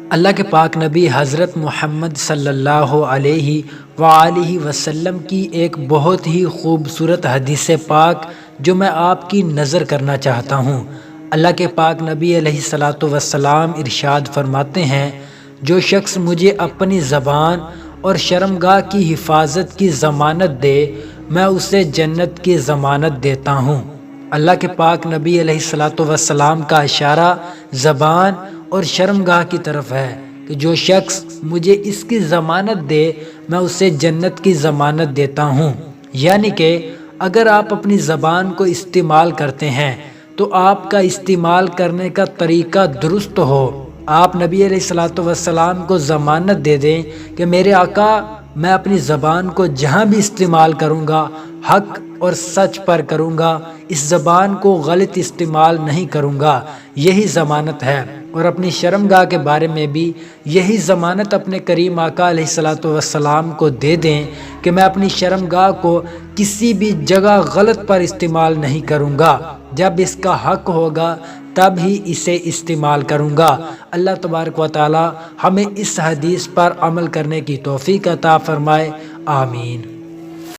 اللہ کے پاک نبی حضرت محمد صلی اللہ علیہ وآلہ وسلم کی ایک بہت ہی خوبصورت حدیث پاک جو میں آپ کی نظر کرنا چاہتا ہوں۔ اللہ کے پاک نبی علیہ الصلاۃ والسلام ارشاد فرماتے ہیں، جو شخص مجھے اپنی زبان اور شرمگاہ کی حفاظت کی ضمانت دے، میں اسے جنت کی ضمانت دیتا ہوں۔ اللہ کے پاک نبی علیہ الصلاۃ والسلام کا اشارہ زبان اور شرمگاہ کی طرف ہے کہ جو شخص مجھے اس کی ضمانت دے، میں اسے جنت کی ضمانت دیتا ہوں۔ یعنی کہ اگر آپ اپنی زبان کو استعمال کرتے ہیں تو آپ کا استعمال کرنے کا طریقہ درست ہو۔ آپ نبی علیہ الصلاۃ والسلام کو ضمانت دے دیں کہ میرے آقا، میں اپنی زبان کو جہاں بھی استعمال کروں گا حق اور سچ پر کروں گا، اس زبان کو غلط استعمال نہیں کروں گا، یہی ضمانت ہے۔ اور اپنی شرمگاہ کے بارے میں بھی یہی ضمانت اپنے کریم آقا علیہ الصلاۃ والسلام کو دے دیں کہ میں اپنی شرمگاہ کو کسی بھی جگہ غلط پر استعمال نہیں کروں گا، جب اس کا حق ہوگا تب ہی اسے استعمال کروں گا۔ اللہ تبارک و تعالی ہمیں اس حدیث پر عمل کرنے کی توفیق عطا فرمائے، آمین۔